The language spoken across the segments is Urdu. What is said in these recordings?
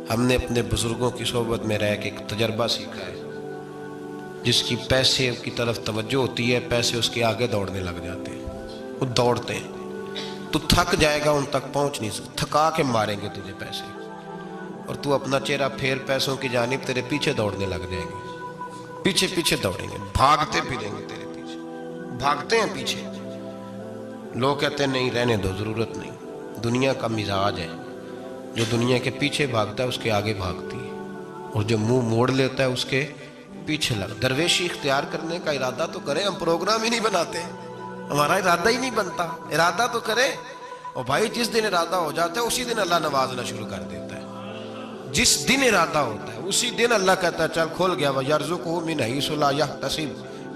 ہم نے اپنے بزرگوں کی صحبت میں رہ کے ایک تجربہ سیکھا ہے، جس کی پیسے کی طرف توجہ ہوتی ہے پیسے اس کے آگے دوڑنے لگ جاتے ہیں، وہ دوڑتے ہیں، تو تھک جائے گا، ان تک پہنچ نہیں سکتا، تھکا کے ماریں گے تجھے پیسے، اور تو اپنا چہرہ پھیر پیسوں کی جانب تیرے پیچھے دوڑنے لگ جائیں گے، پیچھے پیچھے دوڑیں گے، بھاگتے پھریں گے تیرے پیچھے، بھاگتے ہیں پیچھے۔ لوگ کہتے ہیں نہیں رہنے دو، ضرورت نہیں، دنیا کا مزاج ہے، جو دنیا کے پیچھے بھاگتا ہے اس کے آگے بھاگتی ہے، اور جو منہ موڑ لیتا ہے اس کے پیچھے لگ۔ درویشی اختیار کرنے کا ارادہ تو کریں، ہم پروگرام ہی نہیں بناتے، ہمارا ارادہ ہی نہیں بنتا، ارادہ تو کریں۔ اور بھائی جس دن ارادہ ہو جاتا ہے اسی دن اللہ نوازنا شروع کر دیتا ہے، جس دن ارادہ ہوتا ہے اسی دن اللہ کہتا ہے چل کھول گیا وَيَرْزُقُهُ مِنْ حَيْثُ لَا يَحْتَسِبُ،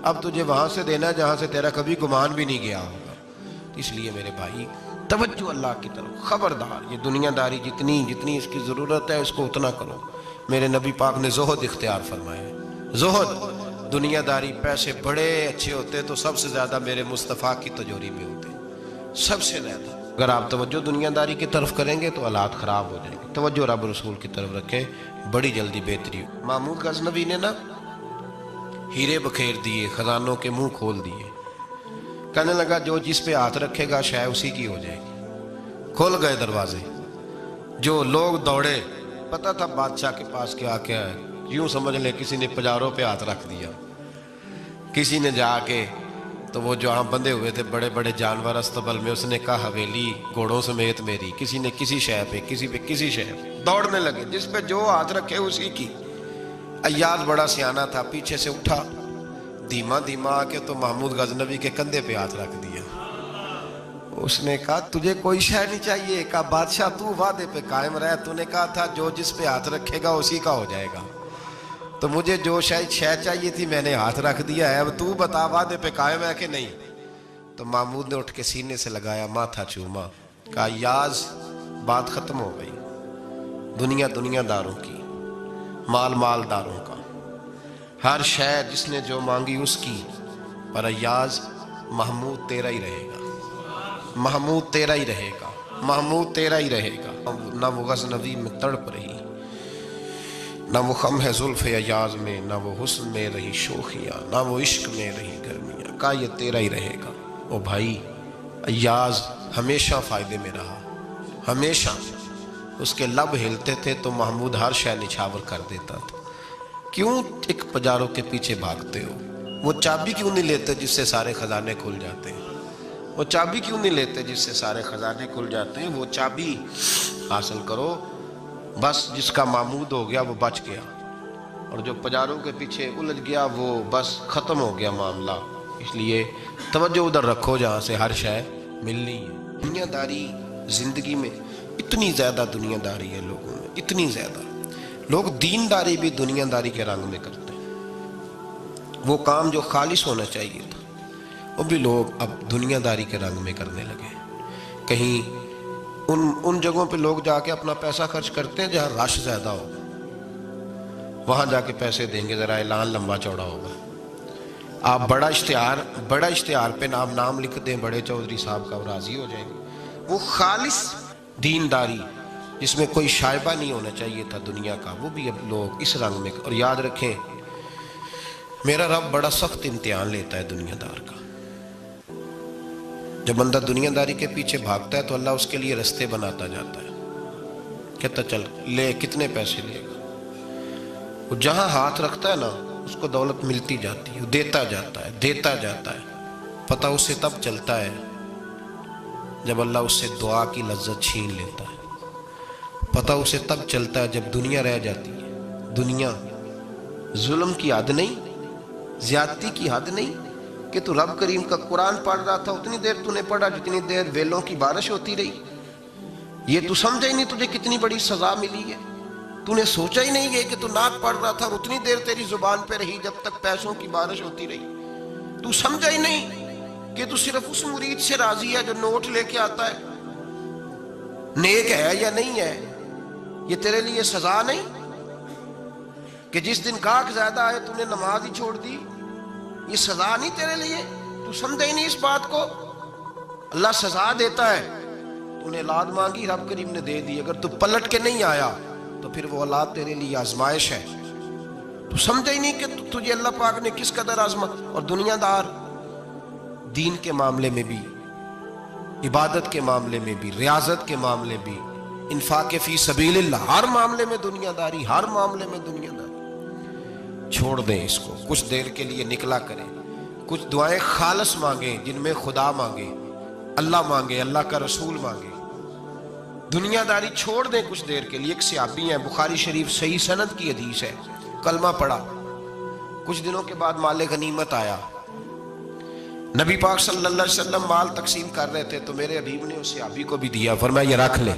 اب تجھے وہاں سے دینا ہے جہاں سے تیرا کبھی گمان بھی نہیں گیا ہوگا۔ اس لیے میرے بھائی توجہ اللہ کی طرف، خبردار یہ دنیا داری جتنی اس کی ضرورت ہے اس کو اتنا کرو۔ میرے نبی پاک نے زہد اختیار فرمایا، زہد، دنیا داری، پیسے بڑے اچھے ہوتے تو سب سے زیادہ میرے مصطفیٰ کی تجوری میں ہوتے، سب سے زیادہ۔ اگر آپ توجہ دنیا داری کی طرف کریں گے تو حالات خراب ہو جائیں گے، توجہ رب رسول کی طرف رکھیں، بڑی جلدی بہتری ہو۔ محمود غزنوی نے نا ہیرے بکھیر دیے، خزانوں کے منہ کھول دیے، کہنے لگا جو جس پہ ہاتھ رکھے گا شے اسی کی ہو جائے گی۔ کھول گئے دروازے، جو لوگ دوڑے، پتہ تھا بادشاہ کے پاس کیا ہے، یوں سمجھ لے کسی نے پجاروں پہ ہاتھ رکھ دیا، کسی نے جا کے تو وہ جو ہاں بندھے ہوئے تھے بڑے بڑے جانور استبل میں، اس نے کہا حویلی گھوڑوں سمیت میری، کسی نے کسی شے پہ، کسی پہ کسی شے پہ، دوڑنے لگے، جس پہ جو ہاتھ رکھے اسی کی۔ ایاز بڑا سیانہ تھا، پیچھے سے اٹھا دھیما دھیما آ کے تو محمود غزنوی کے کندھے پہ ہاتھ رکھ دیا۔ اس نے کہا تجھے کوئی شے نہیں چاہیے؟ کہا بادشاہ تو وعدے پہ قائم رہ، تو نے کہا تھا جو جس پہ ہاتھ رکھے گا اسی کا ہو جائے گا، تو مجھے جو شے چاہیے تھی میں نے ہاتھ رکھ دیا ہے، اب تو بتا وعدے پہ قائم ہے کہ نہیں؟ تو محمود نے اٹھ کے سینے سے لگایا، ماتھا چوما، کہا یاز بات ختم ہو گئی، دنیا داروں کی، مال داروں کا، ہر شے جس نے جو مانگی اس کی، پر ایاز محمود تیرا ہی رہے گا، محمود تیرا ہی رہے گا، محمود تیرا ہی رہے گا۔ نہ وہ غزنوی میں تڑپ رہی، نہ وہ خم ہے زلف ایاز میں، نہ وہ حسن میں رہی شوخیاں، نہ وہ عشق میں رہی گرمیاں، کہا یہ تیرا ہی رہے گا۔ او بھائی ایاز ہمیشہ فائدے میں رہا، ہمیشہ، اس کے لب ہلتے تھے تو محمود ہر شے نچھاور کر دیتا تھا۔ کیوں ایک پجاروں کے پیچھے بھاگتے ہو؟ وہ چابی کیوں نہیں لیتے جس سے سارے خزانے کھل جاتے ہیں؟ وہ چابی کیوں نہیں لیتے جس سے سارے خزانے کھل جاتے ہیں؟ وہ چابی حاصل کرو، بس جس کا محمود ہو گیا وہ بچ گیا، اور جو پجاروں کے پیچھے الجھ گیا وہ بس ختم ہو گیا معاملہ۔ اس لیے توجہ ادھر رکھو جہاں سے ہر شے ملنی ہے۔ دنیا داری زندگی میں اتنی زیادہ دنیا داری ہے لوگوں میں، اتنی زیادہ، لوگ دین داری بھی دنیا داری کے رنگ میں کرتے ہیں، وہ کام جو خالص ہونا چاہیے تھا وہ بھی لوگ اب دنیا داری کے رنگ میں کرنے لگے۔ کہیں ان جگہوں پہ لوگ جا کے اپنا پیسہ خرچ کرتے ہیں جہاں رش زیادہ ہو، وہاں جا کے پیسے دیں گے، ذرا اعلان لمبا چوڑا ہوگا، آپ بڑا اشتہار پہ نام لکھ دیں بڑے چودھری صاحب کا، وہ راضی ہو جائیں گے۔ وہ خالص دینداری جس میں کوئی شائبہ نہیں ہونا چاہیے تھا دنیا کا، وہ بھی اب لوگ اس رنگ میں۔ اور یاد رکھیں میرا رب بڑا سخت امتحان لیتا ہے دنیا دار کا۔ جب بندہ دنیا داری کے پیچھے بھاگتا ہے تو اللہ اس کے لیے رستے بناتا جاتا ہے، کہتا چل لے، کتنے پیسے لے گا؟ وہ جہاں ہاتھ رکھتا ہے نا اس کو دولت ملتی جاتی ہے، دیتا جاتا ہے۔ پتہ اسے تب چلتا ہے جب اللہ اس سے دعا کی لذت چھین لیتا ہے، پتہ اسے تب چلتا ہے جب دنیا رہ جاتی ہے۔ دنیا ظلم کی حد نہیں، زیادتی کی حد نہیں، کہ تو رب کریم کا قرآن پڑھ رہا تھا اتنی دیر تو نے پڑھا جتنی دیر ویلوں کی بارش ہوتی رہی۔ یہ تو سمجھا ہی نہیں تجھے کتنی بڑی سزا ملی ہے، تو نے سوچا ہی نہیں ہے کہ تو نعت پڑھ رہا تھا اور اتنی دیر تیری زبان پہ رہی جب تک پیسوں کی بارش ہوتی رہی۔ تو سمجھا ہی نہیں کہ تو صرف اس مرید سے راضی ہے جو نوٹ لے کے آتا ہے، نیک ہے یا نہیں ہے۔ یہ تیرے لیے سزا نہیں کہ جس دن گاہک زیادہ آئے تو نے نماز ہی چھوڑ دی؟ یہ سزا نہیں تیرے لیے؟ تو سمجھا ہی نہیں اس بات کو؟ اللہ سزا دیتا ہے، تو نے اولاد مانگی رب کریم نے دے دی، اگر تو پلٹ کے نہیں آیا تو پھر وہ اولاد تیرے لیے آزمائش ہے. تو سمجھا ہی نہیں کہ تجھے اللہ پاک نے کس قدر آزما. اور دنیا دار دین کے معاملے میں بھی، عبادت کے معاملے میں بھی، ریاضت کے معاملے بھی، انفاق فی سبیل اللہ، ہر معاملے میں دنیا داری، ہر معاملے میں دنیا داری. چھوڑ دیں اس کو. کچھ دیر کے لیے نکلا کریں، کچھ دعائیں خالص مانگیں جن میں خدا مانگے، اللہ مانگے، اللہ کا رسول مانگے. دنیا داری چھوڑ دیں کچھ دیر کے لیے. ایک صحابی ہیں، بخاری شریف صحیح سند کی حدیث ہے، کلمہ پڑھا، کچھ دنوں کے بعد مال غنیمت آیا. نبی پاک صلی اللہ علیہ وسلم مال تقسیم کر رہے تھے تو میرے حبیب نے اس صحابی کو بھی دیا، فرمایا یہ رکھ لے.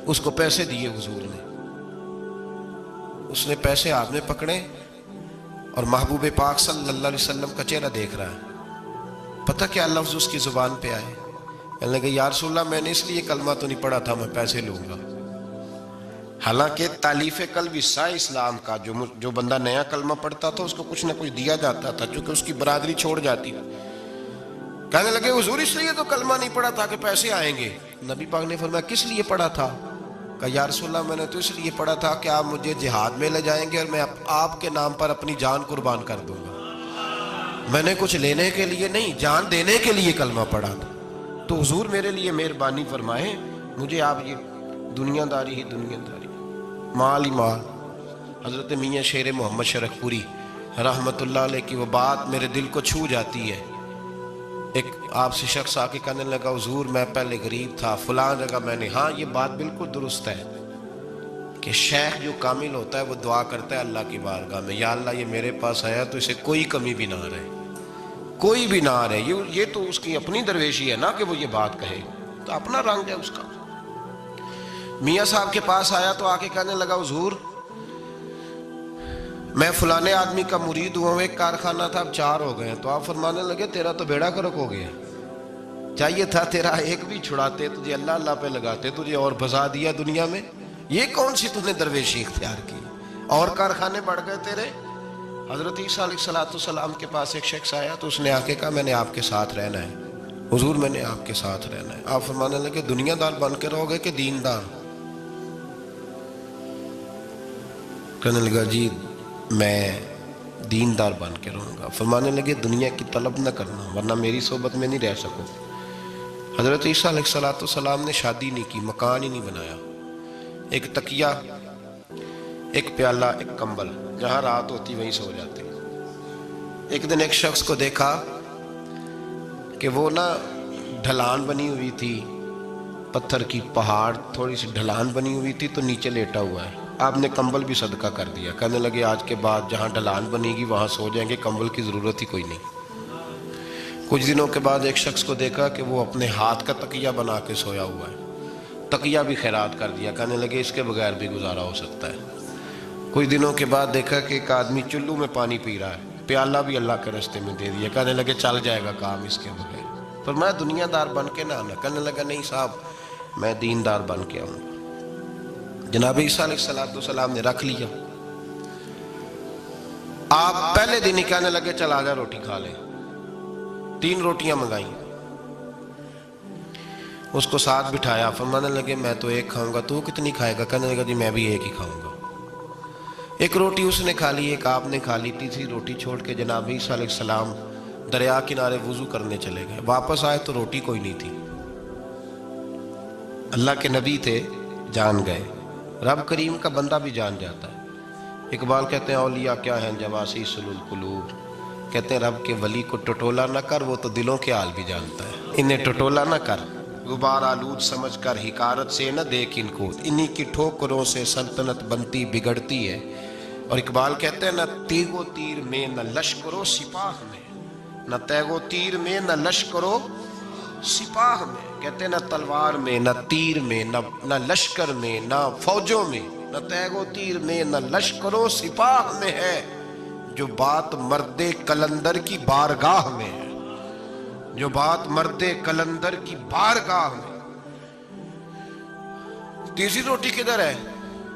اس کو پیسے دیے حضور نے. اس نے پیسے ہاتھ میں پکڑے اور محبوب پاک صلی اللہ علیہ وسلم کا چہرہ دیکھ رہا ہے. پتہ کیا لفظ اس کی زبان پہ آئے؟ کہنے لگے یا رسول اللہ میں نے اس لیے کلمہ تو نہیں پڑھا تھا میں پیسے لوں گا. حالانکہ تالیف قلب حصہ اسلام کا، جو بندہ نیا کلمہ پڑھتا تھا اس کو کچھ نہ کچھ دیا جاتا تھا چونکہ اس کی برادری چھوڑ جاتی. کہنے لگے حضور اس لیے تو کلمہ نہیں پڑھا تھا کہ پیسے آئیں گے. نبی پاک نے فرمایا کس لیے پڑھا تھا؟ کہا یا رسول اللہ میں نے تو اس لیے پڑھا تھا کہ آپ مجھے جہاد میں لے جائیں گے اور میں آپ کے نام پر اپنی جان قربان کر دوں گا. میں نے کچھ لینے کے لیے نہیں، جان دینے کے لیے کلمہ پڑھا تھا. تو حضور میرے لیے مہربانی فرمائیں، مجھے آپ یہ دنیا داری ہی دنیا داری، مال ہی مال. حضرت میاں شیر محمد شرک پوری رحمت اللہ علیہ کی وہ بات میرے دل کو چھو جاتی ہے. ایک آپ سے شخص آ کے کہنے لگا حضور میں پہلے غریب تھا فلاں جگہ میں نے. ہاں یہ بات بالکل درست ہے کہ شیخ جو کامل ہوتا ہے وہ دعا کرتا ہے اللہ کی بارگاہ میں، یا اللہ یہ میرے پاس آیا تو اسے کوئی کمی بھی نہ رہے، کوئی بھی نہ رہے. یہ تو اس کی اپنی درویشی ہے نا کہ وہ یہ بات کہے، تو اپنا رنگ ہے اس کا. میاں صاحب کے پاس آیا تو آ کے کہنے لگا حضور میں فلانے آدمی کا مرید ہوا ہوں، ایک کارخانہ تھا اب 4 ہو گئے. تو آپ فرمانے لگے تیرا تو بیڑا کرک ہو گیا، چاہیے تھا تیرا ایک بھی چھڑاتے، تجھے اللہ اللہ پہ لگاتے، تجھے اور بھسا دیا دنیا میں. یہ کون سی تُو نے درویشی اختیار کی؟ اور کارخانے بڑھ گئے تیرے. حضرت عیسیٰ علیہ السلام کے پاس ایک شخص آیا تو اس نے آ کے کہا میں نے آپ کے ساتھ رہنا ہے حضور، میں نے آپ کے ساتھ رہنا ہے. آپ فرمانے لگے دنیا دار بن کے رہو گے کہ دین دار؟ کہنے لگا جی میں دین دار بن کے رہوں گا. فرمانے لگے دنیا کی طلب نہ کرنا ورنہ میری صحبت میں نہیں رہ سکو. حضرت عیسیٰ علیہ السلام نے شادی نہیں کی، مکان ہی نہیں بنایا، ایک تکیہ، ایک پیالہ، ایک کمبل، جہاں رات ہوتی وہیں سو جاتے. ایک دن ایک شخص کو دیکھا کہ وہ ڈھلان بنی ہوئی تھی، پتھر کی پہاڑ تھوڑی سی ڈھلان بنی ہوئی تھی تو نیچے لیٹا ہوا ہے. آپ نے کمبل بھی صدقہ کر دیا. کہنے لگے آج کے بعد جہاں ڈھلان بنے گی وہاں سو جائیں گے، کمبل کی ضرورت ہی کوئی نہیں. کچھ دنوں کے بعد ایک شخص کو دیکھا کہ وہ اپنے ہاتھ کا تکیہ بنا کے سویا ہوا ہے، تکیہ بھی خیرات کر دیا. کہنے لگے اس کے بغیر بھی گزارا ہو سکتا ہے. کچھ دنوں کے بعد دیکھا کہ ایک آدمی چلو میں پانی پی رہا ہے، پیالہ بھی اللہ کے راستے میں دے دیا. کہنے لگے چل جائے گا کام اس کے بغیر. پر میں دنیا دار بن کے نہ آنا. کہنے لگا نہیں صاحب میں دین دار بن کے آؤں گا. جناب عیسیٰ علیہ السلام نے رکھ لیا. آپ پہلے دن ہی کہنے لگے چل آجا روٹی کھا لے. 3 روٹیاں منگائیں، اس کو ساتھ بٹھایا. فرمانے لگے میں تو ایک کھاؤں گا، تو کتنی کھائے گا؟ کہنے لگا جی میں بھی ایک ہی کھاؤں گا. ایک روٹی اس نے کھا لی، ایک آپ نے کھا لی. تیسری روٹی چھوڑ کے جناب عیسیٰ علیہ السلام دریا کنارے وضو کرنے چلے گئے. واپس آئے تو روٹی کوئی نہیں تھی. اللہ کے نبی تھے، جان گئے. رب کریم کا بندہ بھی جان جاتا ہے. اقبال کہتے ہیں اولیاء کیا ہیں جواسی القلوب، کہتے ہیں رب کے ولی کو ٹٹولا نہ کر، وہ تو دلوں کے حال بھی جانتا ہے. انہیں ٹٹولا نہ کر، غبار آلود سمجھ کر حکارت سے نہ دیکھ ان کو، انہی کی ٹھوکروں سے سلطنت بنتی بگڑتی ہے. اور اقبال کہتے ہیں نہ تیگ و تیر میں نہ لشکر و سپاہ میں، نہ تیگ و تیر میں نہ لشکر و سپاہ میں. کہتے ہیں نہ تلوار میں نہ تیر میں نہ لشکر میں نہ فوجوں میں، نہ تیگ و تیر میں نہ لشکر و سپاہ میں ہے جو بات مرد کلندر کی بارگاہ میں ہے، جو بات مرد کلندر کی بارگاہ میں. تیسری روٹی کدھر ہے؟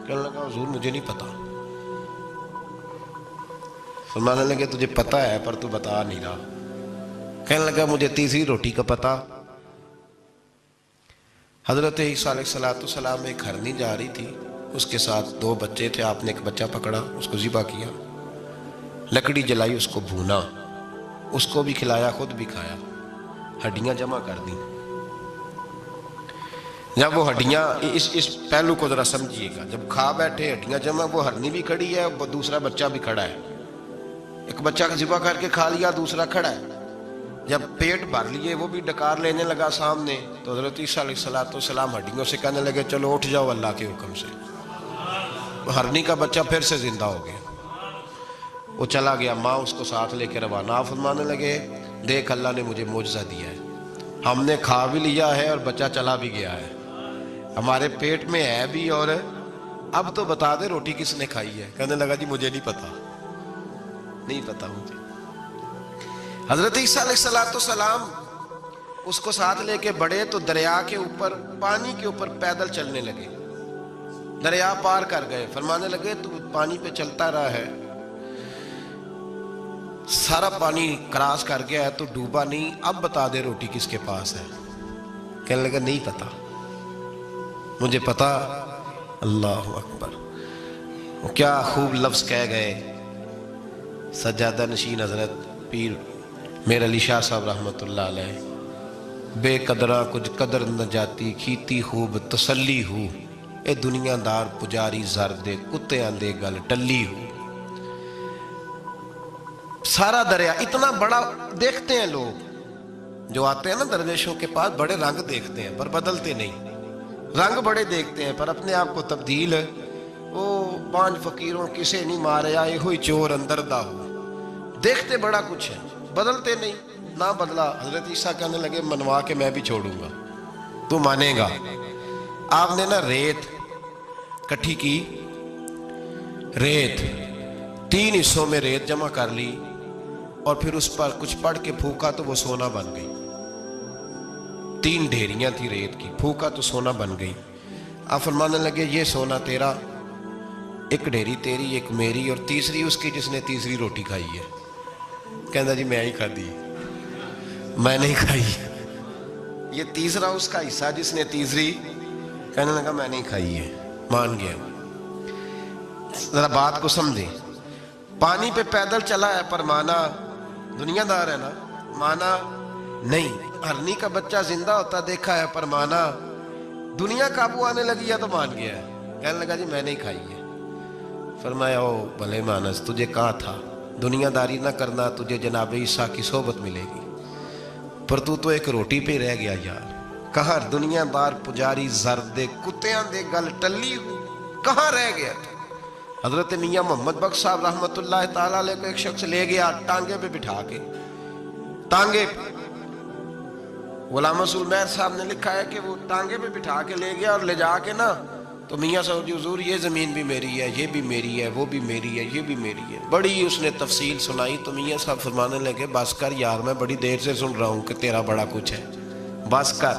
کہنے لگا حضور مجھے نہیں پتا. فرمانے لگے تجھے پتا ہے پر تو بتا نہیں رہا. کہنے لگا مجھے تیسری روٹی کا پتا. حضرت عیسیٰ علیہ السلام ایک ہرنی جا رہی تھی، اس کے ساتھ 2 بچے تھے، آپ نے ایک بچہ پکڑا، اس کو ذبح کیا، لکڑی جلائی، اس کو بھونا، اس کو بھی کھلایا، خود بھی کھایا، ہڈیاں جمع کر دیں۔ جب وہ ہڈیاں، اس پہلو کو ذرا سمجھیے گا، جب کھا بیٹھے ہڈیاں جمع، وہ ہرنی بھی کھڑی ہے، دوسرا بچہ بھی کھڑا ہے، ایک بچہ کا ذبح کر کے کھا لیا، دوسرا کھڑا ہے۔ جب پیٹ بھر لیے، وہ بھی ڈکار لینے لگا سامنے، تو حضرت عیسیٰ علیہ السلام ہڈیوں سے کہنے لگے چلو اٹھ جاؤ اللہ کے حکم سے۔ ہرنی کا بچہ پھر سے زندہ ہو گیا، وہ چلا گیا، ماں اس کو ساتھ لے کے روانہ، فرمانے لگے دیکھ اللہ نے مجھے معجزہ دیا ہے، ہم نے کھا بھی لیا ہے اور بچہ چلا بھی گیا ہے، ہمارے پیٹ میں ہے بھی، اور اب تو بتا دے روٹی کس نے کھائی ہے۔ کہنے لگا جی مجھے نہیں پتا، نہیں پتا مجھے۔ حضرت عیسیٰ علیہ السلام اس کو ساتھ لے کے بڑھے تو دریا کے اوپر، پانی کے اوپر پیدل چلنے لگے، دریا پار کر گئے، فرمانے لگے تو پانی پہ چلتا رہا ہے، سارا پانی کراس کر گیا ہے تو ڈوبا نہیں، اب بتا دے روٹی کس کے پاس ہے۔ کہنے لگا نہیں پتا مجھے، پتا۔ اللہ اکبر، وہ کیا خوب لفظ کہہ گئے سجادہ نشین حضرت پیر میر علی شاہ صاحب رحمۃ اللہ علیہ، بے قدرہ کچھ قدر نہ جاتی، کھیتی خوب تسلی ہو، اے دنیا دار پجاری زر دے، کتے آندے گل ٹلی ہو۔ سارا دریا اتنا بڑا دیکھتے ہیں لوگ جو آتے ہیں نا درویشوں کے پاس، بڑے رنگ دیکھتے ہیں پر بدلتے نہیں، رنگ بڑے دیکھتے ہیں پر اپنے آپ کو تبدیل، وہ 5 فقیروں کسے نہیں مارے آئے ہوئی چور اندر دا ہو، دیکھتے بڑا کچھ ہے بدلتے نہیں، نہ بدلا۔ حضرت عیسیٰ کہنے لگے منوا کے میں بھی چھوڑوں گا، تو مانے گا۔ آپ نے نا ریت کٹھی کی، ریت 3 حصوں میں ریت جمع کر لی اور پھر اس پر کچھ پڑھ کے پھونکا تو وہ سونا بن گئی، 3 ڈھیریاں تھی ریت کی، پھونکا تو سونا بن گئی۔ آپ فرمانے لگے یہ سونا تیرا، ایک ڈھیری تیری، ایک میری، اور تیسری اس کی جس نے تیسری روٹی کھائی ہے۔ کہنا جی میں ہی کھا دی، میں نہیں کھائی، یہ تیسرا اس کا حصہ جس نے تیسری، کہنے لگا میں نہیں کھائی ہے، مان گیا۔ ذرا بات کو سمجھیں، پانی پہ پیدل چلا ہے پر مانا، دنیا دار ہے نا، مانا نہیں۔ ہرنی کا بچہ زندہ ہوتا دیکھا ہے پر مانا، دنیا قابو آنے لگی ہے تو مان گیا ہے، کہنے لگا جی میں نہیں کھائی ہے۔ فرمایا او بھلے مانس، تجھے کہا تھا دنیا داری نہ کرنا، تجھے جناب عیسیٰ کی صحبت ملے گی، پر تو ایک روٹی پہ رہ گیا یار، کہاں دنیا دار پجاری زردے کتیاں دے گل ٹلی ہو، کہاں رہ گیا تو۔ حضرت میاں محمد بخش صاحب رحمۃ اللہ تعالیٰ علیہ کو ایک شخص لے گیا ٹانگے پہ بٹھا کے، ٹانگے پہ، غلام رسول مہر صاحب نے لکھا ہے کہ وہ ٹانگے پہ بٹھا کے لے گیا اور لے جا کے نا، تو میاں صاحب جی حضور یہ زمین بھی میری ہے، یہ بھی میری ہے، وہ بھی میری ہے، یہ بھی میری ہے، بڑی اس نے تفصیل سنائی۔ تو میاں صاحب فرمانے لگے بس کر یار، میں بڑی دیر سے سن رہا ہوں کہ تیرا بڑا کچھ ہے، بس کر۔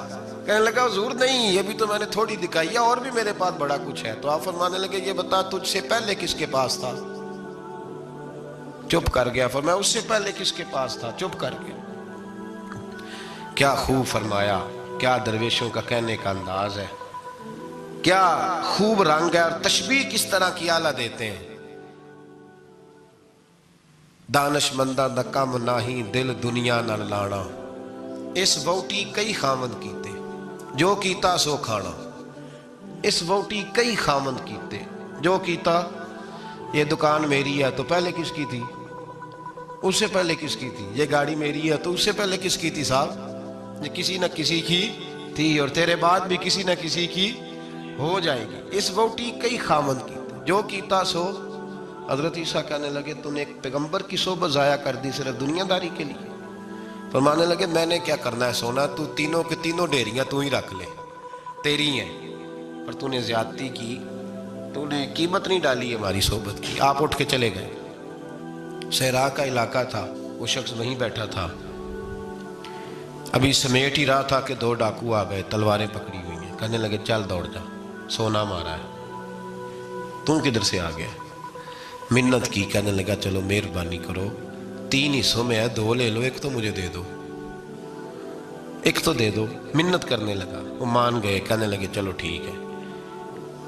کہنے لگا حضور نہیں، یہ بھی تو میں نے تھوڑی دکھائی ہے، اور بھی میرے پاس بڑا کچھ ہے۔ تو آپ فرمانے لگے یہ بتا تجھ سے پہلے کس کے پاس تھا؟ چپ کر گیا۔ فرمایا اس سے پہلے کس کے پاس تھا؟ چپ کر گیا۔ کیا خوب فرمایا، کیا درویشوں کا کہنے کا انداز ہے، کیا خوب رنگ ہے، اور تشبیہ کس طرح کی اعلیٰ دیتے ہیں۔ دانش مندہ دا کم ناہی، دل دنیا نہ لانا، اس ووٹی کئی خامند کیتے، جو کیتا سو کھانا۔ اس ووٹی کئی خامند کیتے، جو کیتا، یہ دکان میری ہے تو پہلے کس کی تھی؟ اس سے پہلے کس کی تھی؟ یہ گاڑی میری ہے تو اس سے پہلے کس کی تھی صاحب؟ یہ کسی نہ کسی کی تھی، اور تیرے بعد بھی کسی نہ کسی کی ہو جائے گی۔ اس ووٹی کئی خامند کیتے، جو کیتا سو۔ حضرت عیسیٰ کہنے لگے تو نے ایک پیغمبر کی صحبت ضائع کر دی صرف دنیا داری کے لیے؟ فرمانے لگے میں نے کیا کرنا ہے سونا، تو تینوں کے تینوں ڈیریاں تو ہی رکھ لے، تیری ہیں، پر تو نے زیادتی کی، تو نے قیمت نہیں ڈالی ہماری صحبت کی۔ آپ اٹھ کے چلے گئے۔ صحرا کا علاقہ تھا، وہ شخص وہیں بیٹھا تھا، ابھی سمیٹ ہی رہا تھا کہ 2 ڈاکو آ گئے، تلواریں پکڑی ہوئی ہیں، کہنے لگے چل دوڑ جا، سونا مارا ہے، تم کدھر سے آ گیا؟ منت کی، کہنے لگا چلو مہربانی کرو، 3 حصوں میں ہے، 2 لے لو، ایک تو مجھے دے دو، ایک تو دے دو۔ منت کرنے لگا، وہ مان گئے، کہنے لگے چلو ٹھیک ہے۔